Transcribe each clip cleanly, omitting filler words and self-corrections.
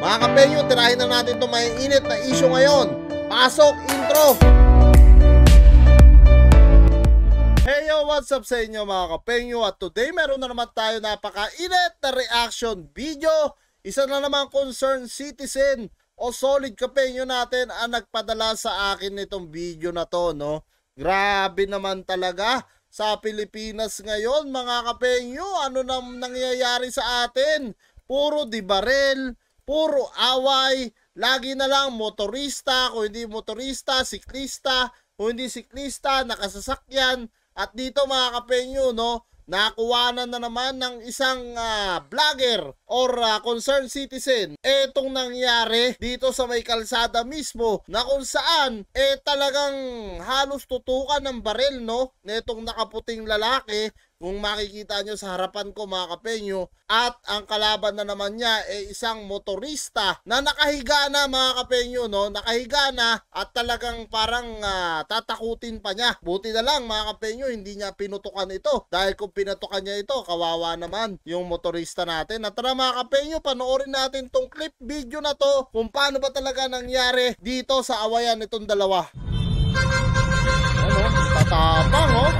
Mga kapenyo, tirahin na natin itong may init na issue ngayon. Pasok, intro! Hey yo, what's up sa inyo mga kapenyo? At today meron na naman tayo napaka-init na reaction video. Isa na naman concerned citizen o solid kapenyo natin ang nagpadala sa akin nitong video na to, no? Grabe naman talaga sa Pilipinas ngayon mga kapenyo. Ano nang nangyayari sa atin? Puro di barel, puro away, lagi na lang motorista, kung hindi motorista, siklista, kung hindi siklista, nakasasakyan. At dito mga kapenyo, no, nakuwanan na naman ng isang vlogger or concerned citizen etong nangyari dito sa may kalsada mismo, na kung saan talagang halos tutukan ng baril, no, netong nakaputing lalaki. Kung makikita nyo sa harapan ko mga kapenyo, at ang kalaban na naman niya isang motorista na nakahiga na mga kapenyo, no? Nakahiga na at talagang parang tatakutin pa niya. Buti na lang mga kapenyo, hindi niya pinutukan ito, dahil kung pinutukan niya ito, kawawa naman yung motorista natin. At tara mga kapenyo, panoorin natin tong clip video na to kung paano ba talaga nangyari dito sa awayan nitong dalawa. Ano? Tatapang, oh.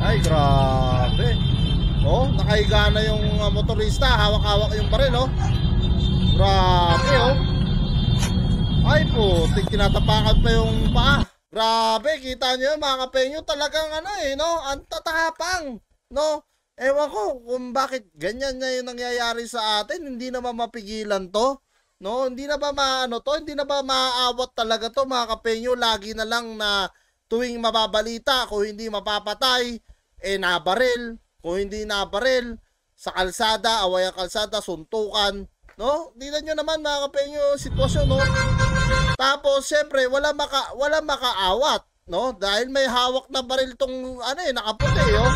Ay, grabe. Oh, nakahiga na yung motorista. Hawak-hawak yung baril, oh. Grabe, oh. Ay, putik, tinatapakan pa yung paa. Grabe, kita nyo yun, mga kapenyo. Talagang ano no? Ang tatapang, no? Ewan ko kung bakit ganyan na yung nangyayari sa atin. Hindi na mapigilan to, no? Hindi na ba maano to? Hindi na ba maaawat talaga to, mga kapenyo? Lagi na lang na tuwing mababalita, kung hindi mapapatay, nabaril. Kung hindi nabaril, sa kalsada, away ang kalsada, suntukan, no? Tingnan nyo naman mga kapenyo sitwasyon, no? Tapos syempre wala makaawat, no? Dahil may hawak na baril tong nakaputi, oh.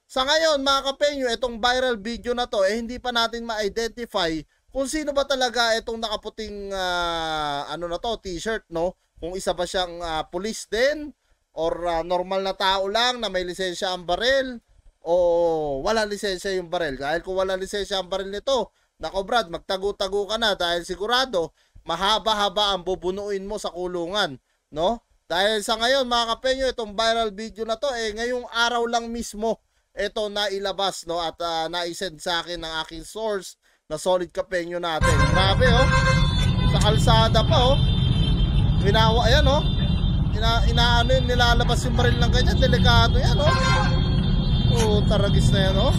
Sa ngayon mga kapenyo, itong viral video na to hindi pa natin ma-identify kung sino ba talaga itong nakaputing na to, t-shirt, no? Kung isa ba siyang police din, or normal na tao lang na may lisensya ang baril, o wala lisensya yung baril. Dahil kung wala lisensya ang baril nito, nako Brad, magtago-tago ka na, dahil sigurado mahaba-haba ang bubunuin mo sa kulungan, no? Dahil sa ngayon mga kapenyo, itong viral video na to ngayong araw lang mismo ito nailabas, no? At naisend sa akin ng aking source na solid kapenyo natin. Grabe, oh. Sa kalsada pa, oh. Ayan, oh. Nilalabas yung baril ng ganyan. Delikado yan, oh. Taragis na yan, oh.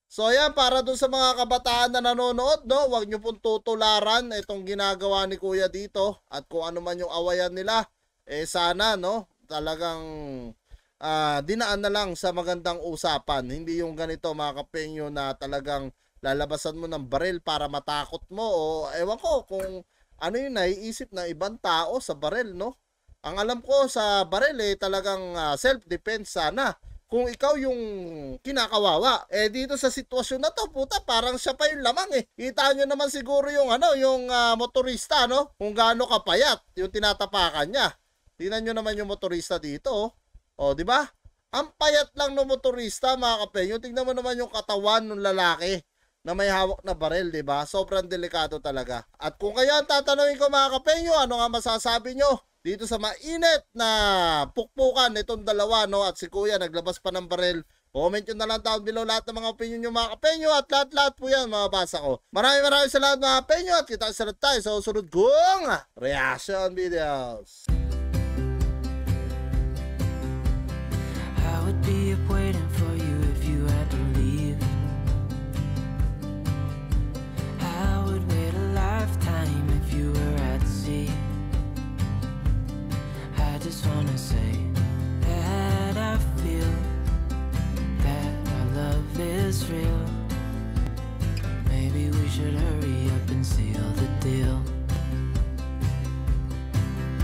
So ayan, para dun sa mga kabataan na nanonood, no, huwag nyo pong tutularan itong ginagawa ni Kuya dito. At kung ano man yung awayan nila, sana, no, talagang dinaan na lang sa magandang usapan. Hindi yung ganito mga kapenyo na talagang lalabasan mo ng baril para matakot mo, o ewan ko kung ano yung naiisip na ibang tao sa baril, no? Ang alam ko sa baril talagang self-defense sana. Kung ikaw yung kinakawawa. Dito sa sitwasyon na to, puta, parang siya pa yung lamang, Kita nyo naman siguro yung yung motorista, no? Kung gaano kapayat yung tinatapakan niya. Tingnan nyo naman yung motorista dito, oh. O, di ba? Ang payat lang ng motorista, mga kapenyo. Tingnan mo naman yung katawan ng lalaki na may hawak na baril, di ba? Sobrang delikado talaga. At kung kayo ang tatanungin ko mga kapenyo, ano nga masasabi nyo dito sa mainit na pukpukan itong dalawa, no? At si Kuya naglabas pa ng baril. Comment nyo na lang down below lahat ng mga opinion nyo mga kapenyo, at lahat po yan mababasa ko. Maraming salamat mga kapenyo, at kita sa tayo sa susunod kong reaction videos. I would be up waiting for you if you had to leave. I would wait a lifetime if you were at sea. I just wanna say that I feel that our love is real. Maybe we should hurry up and seal the deal.